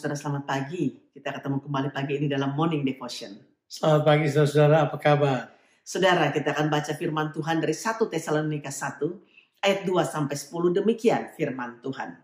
saudara, selamat pagi. Kita ketemu kembali pagi ini dalam Morning Devotion. Selamat pagi saudara, apa kabar? Saudara, kita akan baca firman Tuhan dari 1 Tesalonika 1 ayat 2-10. Demikian firman Tuhan.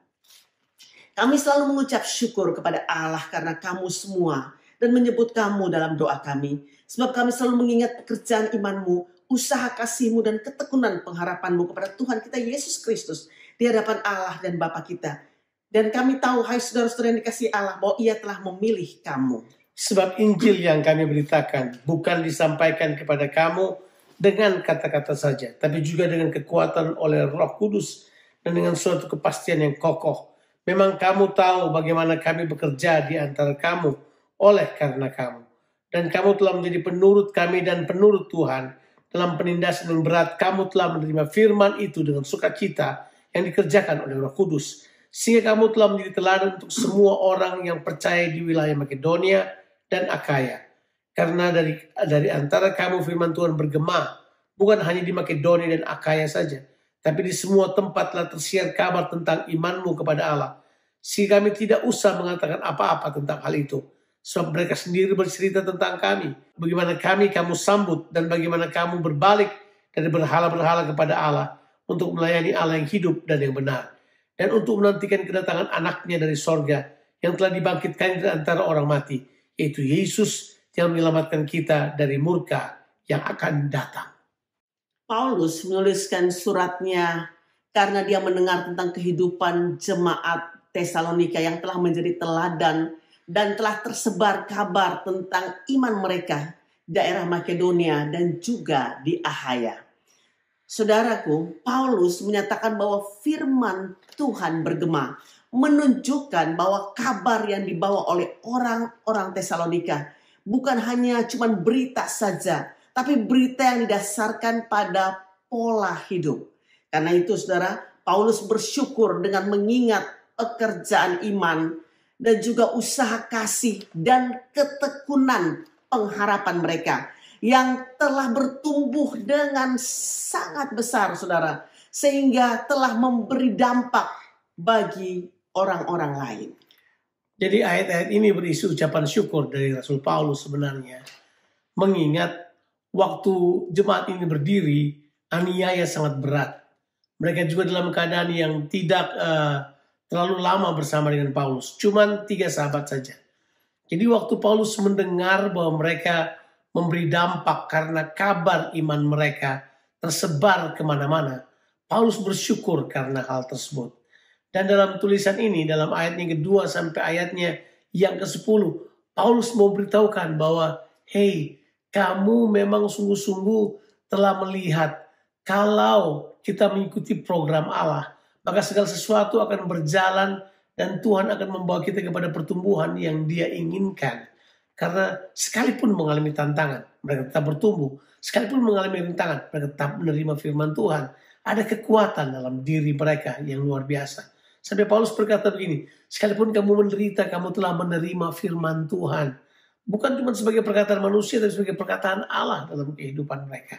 Kami selalu mengucap syukur kepada Allah karena kamu semua dan menyebut kamu dalam doa kami. Sebab kami selalu mengingat pekerjaan imanmu, usaha kasihmu dan ketekunan pengharapanmu kepada Tuhan kita Yesus Kristus di hadapan Allah dan Bapa kita. Dan kami tahu, hai saudara-saudara yang dikasihi Allah, bahwa Ia telah memilih kamu. Sebab Injil yang kami beritakan bukan disampaikan kepada kamu dengan kata-kata saja, tapi juga dengan kekuatan oleh Roh Kudus dan dengan suatu kepastian yang kokoh. Memang kamu tahu bagaimana kami bekerja di antara kamu oleh karena kamu. Dan kamu telah menjadi penurut kami dan penurut Tuhan. Dalam penindasan yang berat, kamu telah menerima firman itu dengan sukacita yang dikerjakan oleh Roh Kudus. Sehingga kamu telah menjadi teladan untuk semua orang yang percaya di wilayah Makedonia dan Akaya. Karena dari antara kamu firman Tuhan bergema, bukan hanya di Makedonia dan Akaya saja, tapi di semua tempat telah tersiar kabar tentang imanmu kepada Allah. Sehingga kami tidak usah mengatakan apa-apa tentang hal itu. Sebab mereka sendiri bercerita tentang kami, bagaimana kamu sambut dan bagaimana kamu berbalik dari berhala-berhala kepada Allah untuk melayani Allah yang hidup dan yang benar. Dan untuk menantikan kedatangan anaknya dari sorga yang telah dibangkitkan dari antara orang mati, yaitu Yesus yang menyelamatkan kita dari murka yang akan datang. Paulus menuliskan suratnya karena dia mendengar tentang kehidupan jemaat Tesalonika yang telah menjadi teladan dan telah tersebar kabar tentang iman mereka di daerah Makedonia dan juga di Ahaya. Saudaraku, Paulus menyatakan bahwa firman Tuhan bergema, menunjukkan bahwa kabar yang dibawa oleh orang-orang Tesalonika bukan hanya cuma berita saja, tapi berita yang didasarkan pada pola hidup. Karena itu saudara, Paulus bersyukur dengan mengingat pekerjaan iman dan juga usaha kasih dan ketekunan pengharapan mereka yang telah bertumbuh dengan sangat besar, saudara, sehingga telah memberi dampak bagi orang-orang lain. Jadi ayat-ayat ini berisi ucapan syukur dari Rasul Paulus sebenarnya. Mengingat waktu jemaat ini berdiri, aniaya sangat berat. Mereka juga dalam keadaan yang tidak terlalu lama bersama dengan Paulus. Cuman 3 sahabat saja. Jadi waktu Paulus mendengar bahwa mereka memberi dampak karena kabar iman mereka tersebar kemana-mana, Paulus bersyukur karena hal tersebut. Dan dalam tulisan ini, dalam ayatnya kedua sampai ayatnya yang ke-10, Paulus mau beritahukan bahwa, hey, kamu memang sungguh-sungguh telah melihat kalau kita mengikuti program Allah, maka segala sesuatu akan berjalan dan Tuhan akan membawa kita kepada pertumbuhan yang Dia inginkan. Karena sekalipun mengalami tantangan, mereka tetap bertumbuh. Sekalipun mengalami rintangan, mereka tetap menerima firman Tuhan. Ada kekuatan dalam diri mereka yang luar biasa. Sampai Paulus berkata begini, sekalipun kamu menderita, kamu telah menerima firman Tuhan. Bukan cuma sebagai perkataan manusia, tapi sebagai perkataan Allah dalam kehidupan mereka.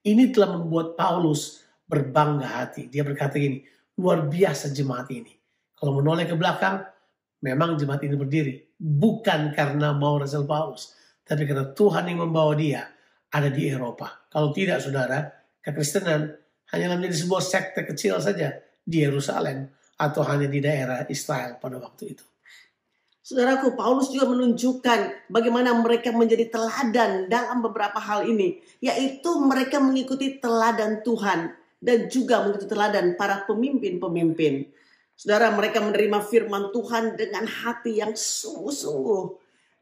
Ini telah membuat Paulus berbangga hati. Dia berkata gini, luar biasa jemaat ini. Kalau menoleh ke belakang, memang jemaat ini berdiri. Bukan karena mau Rasul Paulus, tapi karena Tuhan yang membawa dia ada di Eropa. Kalau tidak, saudara, kekristenan hanya menjadi sebuah sekte kecil saja di Yerusalem atau hanya di daerah Israel pada waktu itu. Saudaraku, Paulus juga menunjukkan bagaimana mereka menjadi teladan dalam beberapa hal ini, yaitu mereka mengikuti teladan Tuhan dan juga mengikuti teladan para pemimpin-pemimpin. Saudara, mereka menerima firman Tuhan dengan hati yang sungguh-sungguh.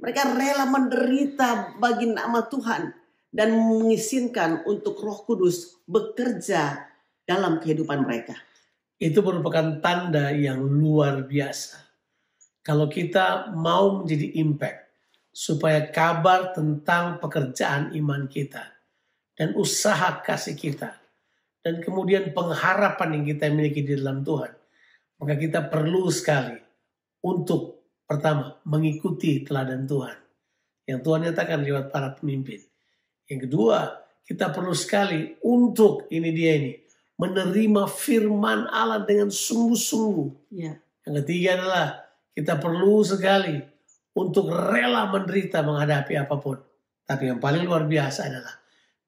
Mereka rela menderita bagi nama Tuhan dan mengizinkan untuk Roh Kudus bekerja dalam kehidupan mereka. Itu merupakan tanda yang luar biasa. Kalau kita mau menjadi impact, supaya kabar tentang pekerjaan iman kita dan usaha kasih kita dan kemudian pengharapan yang kita miliki di dalam Tuhan, maka kita perlu sekali untuk pertama mengikuti teladan Tuhan yang Tuhan nyatakan lewat para pemimpin. Yang kedua, kita perlu sekali untuk menerima firman Allah dengan sungguh-sungguh. Ya. Yang ketiga adalah Kita perlu sekali untuk rela menderita menghadapi apapun. Tapi yang paling luar biasa adalah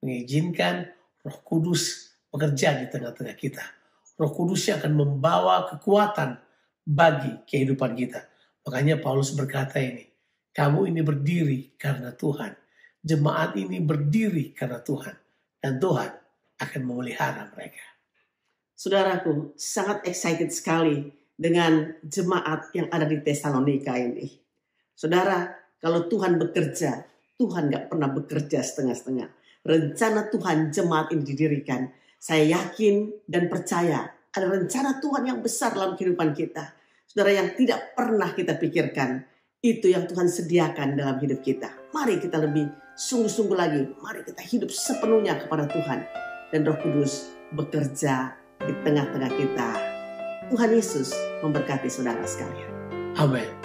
mengizinkan Roh Kudus bekerja di tengah-tengah kita. Roh Kudus yang akan membawa kekuatan bagi kehidupan kita. Makanya Paulus berkata ini, kamu ini berdiri karena Tuhan. Jemaat ini berdiri karena Tuhan. Dan Tuhan akan memelihara mereka. Saudaraku, sangat excited sekali dengan jemaat yang ada di Tesalonika ini. Saudara, kalau Tuhan bekerja, Tuhan gak pernah bekerja setengah-setengah. Rencana Tuhan jemaat ini didirikan. Saya yakin dan percaya ada rencana Tuhan yang besar dalam kehidupan kita. Saudara, yang tidak pernah kita pikirkan, itu yang Tuhan sediakan dalam hidup kita. Mari kita lebih sungguh-sungguh lagi. Mari kita hidup sepenuhnya kepada Tuhan. Dan Roh Kudus bekerja di tengah-tengah kita. Tuhan Yesus memberkati saudara sekalian. Amin.